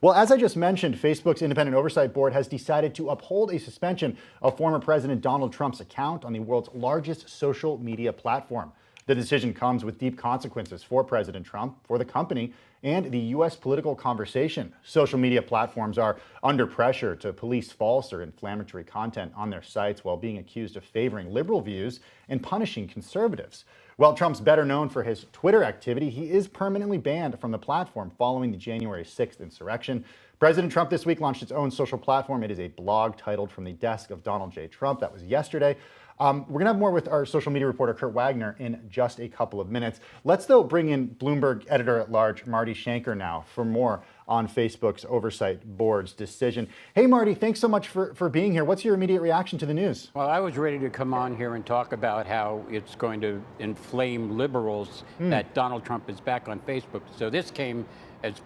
Well, as I just mentioned, Facebook's independent oversight board has decided to uphold a suspension of former President Donald Trump's account on the world's largest social media platform. The decision comes with deep consequences for President Trump, for the company, and the U.S. political conversation. Social media platforms are under pressure to police false or inflammatory content on their sites while being accused of favoring liberal views and punishing conservatives. While Trump's better known for his Twitter activity, he is permanently banned from the platform following the January 6th insurrection. President Trump this week launched its own social platform. It is a blog titled From the Desk of Donald J. Trump. That was yesterday. We're going to have more with our social media reporter, Kurt Wagner, in just a couple of minutes. Let's, though, bring in Bloomberg editor-at-large Marty Schenker now for more on Facebook's Oversight Board's decision. Hey, Marty, thanks so much for being here. What's your immediate reaction to the news? Well, I was ready to come on here and talk about how it's going to inflame liberals that Donald Trump is back on Facebook. So this came as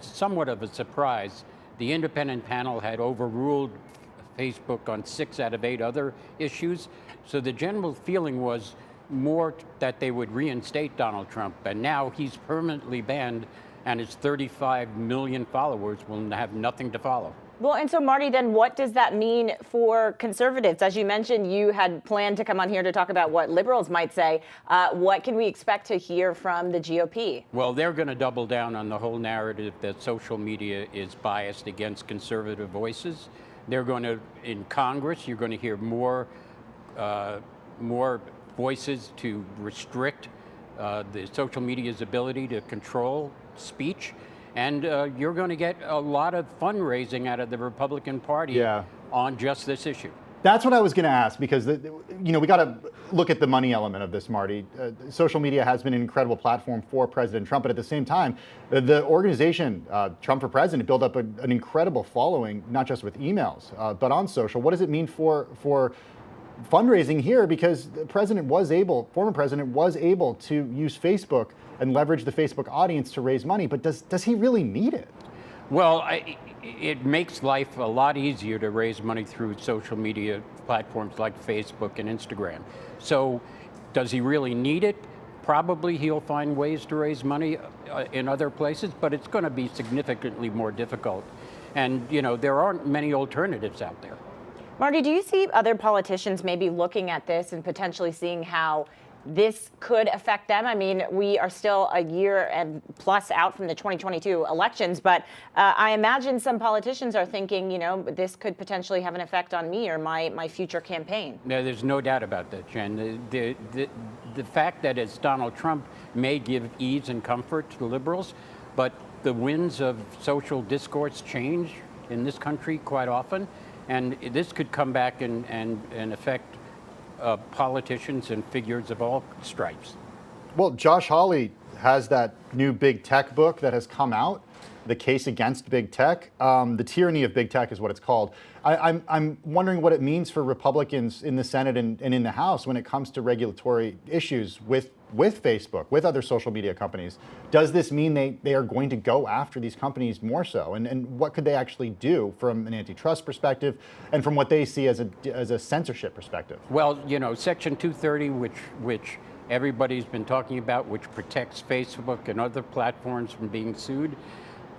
somewhat of a surprise. The independent panel had overruled Facebook on 6 out of 8 other issues. So the general feeling was more that they would reinstate Donald Trump, and now he's permanently banned, and his 35 million followers will have nothing to follow. Well, and so, Marty, then what does that mean for conservatives? As you mentioned, you had planned to come on here to talk about what liberals might say. What can we expect to hear from the GOP? Well, they're going to double down on the whole narrative that social media is biased against conservative voices. They're going to, in Congress, you're going to hear more voices to restrict the social media's ability to control speech. And you're going to get a lot of fundraising out of the Republican Party on just this issue. That's what I was going to ask, because we got to look at the money element of this, Marty. Social media has been an incredible platform for President Trump, but at the same time, the organization Trump for President built up an incredible following, not just with emails, but on social. What does it mean for fundraising here? Because the former president was able to use Facebook and leverage the Facebook audience to raise money, but does he really need it? Well, it makes life a lot easier to raise money through social media platforms like Facebook and Instagram. So does he really need it? Probably he'll find ways to raise money in other places, but it's going to be significantly more difficult. And, there aren't many alternatives out there. Marty, do you see other politicians maybe looking at this and potentially seeing how this could affect them? I mean, we are still a year and plus out from the 2022 elections, but I imagine some politicians are thinking, this could potentially have an effect on me or my future campaign. No, there's no doubt about that, Jen. The fact that it's Donald Trump may give ease and comfort to liberals, but the winds of social discourse change in this country quite often, and this could come back and affect politicians and figures of all stripes. Well, Josh Hawley has that new big tech book that has come out, The Case Against Big Tech. The Tyranny of Big Tech is what it's called. I'm wondering what it means for Republicans in the Senate and in the House when it comes to regulatory issues with Facebook, with other social media companies. Does this mean they are going to go after these companies more so? And what could they actually do from an antitrust perspective and from what they see as a censorship perspective? Well, Section 230, which everybody's been talking about, which protects Facebook and other platforms from being sued.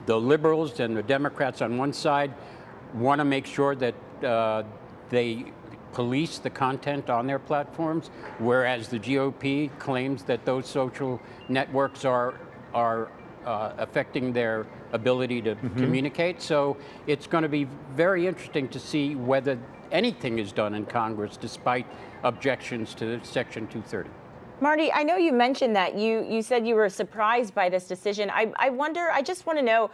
The liberals and the Democrats on one side want to make sure that they police the content on their platforms, whereas the GOP claims that those social networks are affecting their ability to communicate. So it's going to be very interesting to see whether anything is done in Congress despite objections to Section 230. Marty, I know you mentioned that you said you were surprised by this decision. I just want to know,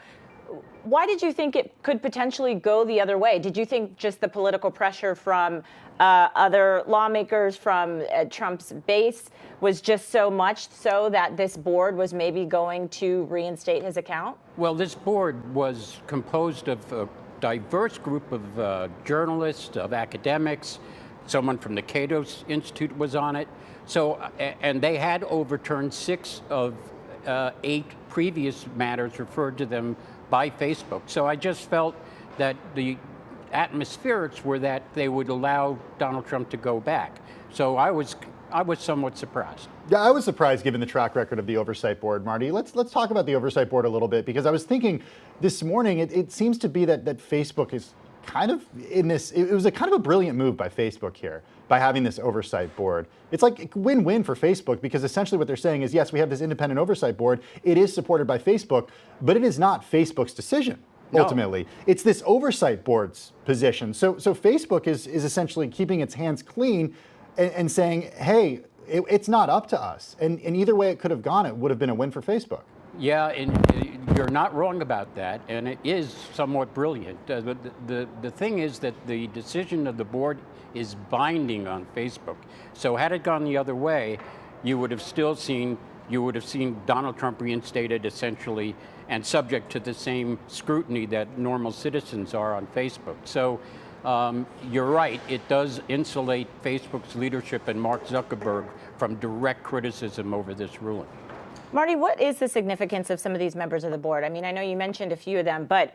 why did you think it could potentially go the other way? Did you think just the political pressure from other lawmakers, from Trump's base, was just so much so that this board was maybe going to reinstate his account? Well, this board was composed of a diverse group of journalists, of academics. Someone from the Cato Institute was on it. So, and they had overturned 6 of 8 previous matters referred to them by Facebook. So I just felt that the atmospherics were that they would allow Donald Trump to go back. So I was I was somewhat surprised. Yeah, I was surprised given the track record of the Oversight Board, Marty. Let's talk about the Oversight Board a little bit, because I was thinking this morning, it seems to be that Facebook is kind of in this, it was a kind of a brilliant move by Facebook here, by having this Oversight Board. It's like win-win for Facebook, because essentially what they're saying is, yes, we have this independent Oversight Board, it is supported by Facebook, but it is not Facebook's decision. Ultimately, no. It's this Oversight Board's position. So Facebook is essentially keeping its hands clean and saying, hey, it's not up to us. And either way it could have gone, it would have been a win for Facebook. Yeah, and you're not wrong about that, and it is somewhat brilliant. The thing is that the decision of the board is binding on Facebook. So had it gone the other way, you would have seen Donald Trump reinstated essentially and subject to the same scrutiny that normal citizens are on Facebook. So you're right, it does insulate Facebook's leadership and Mark Zuckerberg from direct criticism over this ruling. Marty, what is the significance of some of these members of the board? I mean, I know you mentioned a few of them, but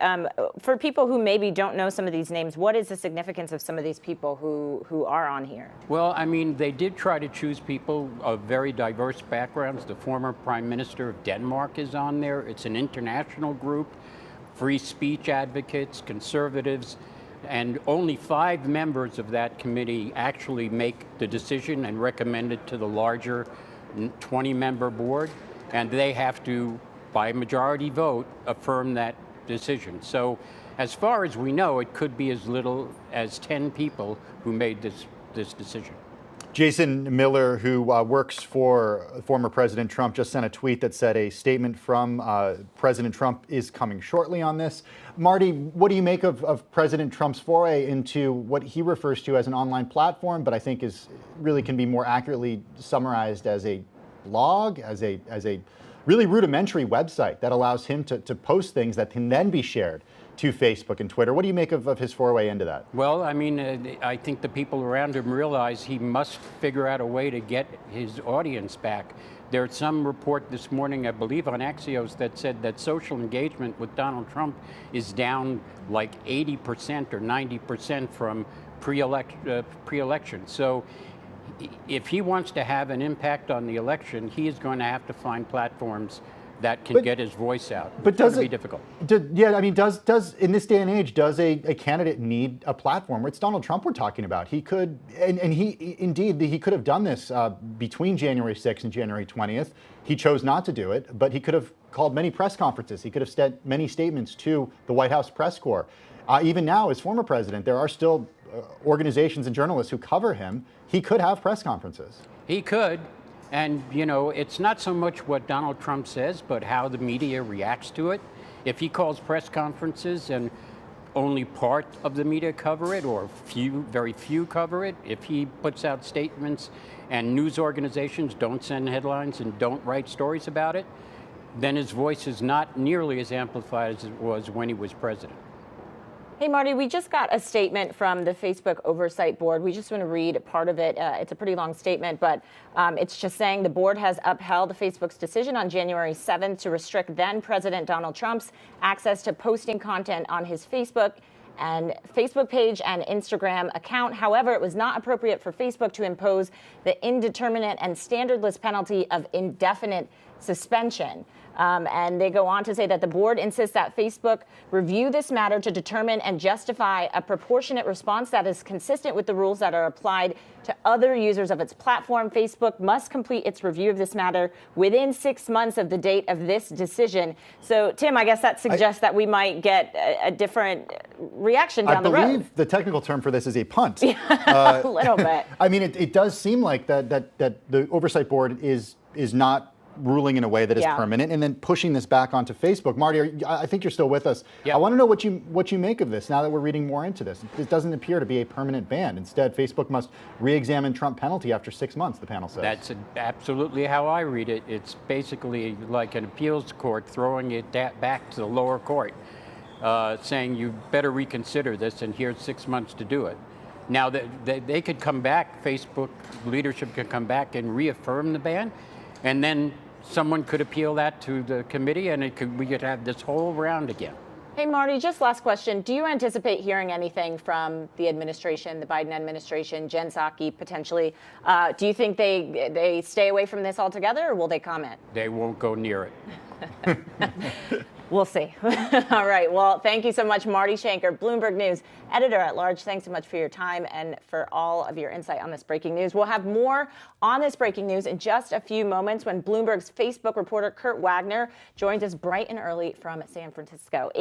for people who maybe don't know some of these names, what is the significance of some of these people who are on here? Well, I mean, they did try to choose people of very diverse backgrounds. The former Prime Minister of Denmark is on there. It's an international group, free speech advocates, conservatives, and only 5 members of that committee actually make the decision and recommend it to the larger 20-member board. And they have to, by majority vote, affirm that decision. So as far as we know, it could be as little as 10 people who made this decision. Jason Miller, who works for former President Trump, just sent a tweet that said a statement from President Trump is coming shortly on this. Marty, what do you make of President Trump's foray into what he refers to as an online platform, but I think is really can be more accurately summarized as a blog, as a really rudimentary website that allows him to post things that can then be shared to Facebook and Twitter? What do you make of his foray into that? Well, I mean, I think the people around him realize he must figure out a way to get his audience back. There's some report this morning, I believe on Axios, that said that social engagement with Donald Trump is down like 80% or 90% from pre-election. So if he wants to have an impact on the election, he is going to have to find platforms that can get his voice out. But does it be difficult? Yeah, I mean, does in this day and age, does a candidate need a platform? It's Donald Trump we're talking about. He could, and he could have done this between January 6th and January 20th. He chose not to do it, but he could have called many press conferences. He could have said many statements to the White House press corps. Even now, as former president, there are still organizations and journalists who cover him. He could have press conferences. He could. And, you know, it's not so much what Donald Trump says, but how the media reacts to it. If he calls press conferences and only part of the media cover it, or very few cover it, if he puts out statements and news organizations don't send headlines and don't write stories about it, then his voice is not nearly as amplified as it was when he was president. Hey, Marty, we just got a statement from the Facebook Oversight Board. We just want to read part of it. It's a pretty long statement, but it's just saying the board has upheld Facebook's decision on January 7th to restrict then President Donald Trump's access to posting content on his Facebook page and Instagram account. However, it was not appropriate for Facebook to impose the indeterminate and standardless penalty of indefinite suspension. And they go on to say that the board insists that Facebook review this matter to determine and justify a proportionate response that is consistent with the rules that are applied to other users of its platform. Facebook must complete its review of this matter within 6 months of the date of this decision. So, Tim, I guess that suggests that we might get a different reaction down the road. I believe the technical term for this is a punt. A little bit. I mean, it does seem like that the Oversight Board is not ruling in a way that is permanent, and then pushing this back onto Facebook. Marty, I think you're still with us. I want to know what you make of this now that we're reading more into this. It doesn't appear to be a permanent ban. Instead, Facebook must re-examine Trump penalty after 6 months, the panel says. That's absolutely how I read it. It's basically like an appeals court throwing it back to the lower court, saying you better reconsider this, and here's 6 months to do it. Now, they could come back, Facebook leadership could come back and reaffirm the ban, and then someone could appeal that to the committee, and we could have this whole round again. Hey, Marty, just last question. Do you anticipate hearing anything from the administration, the Biden administration, Jen Psaki potentially? Do you think they stay away from this altogether, or will they comment? They won't go near it. We'll see. All right. Well, thank you so much, Marty Shanker, Bloomberg News editor-at-large. Thanks so much for your time and for all of your insight on this breaking news. We'll have more on this breaking news in just a few moments when Bloomberg's Facebook reporter Kurt Wagner joins us bright and early from San Francisco.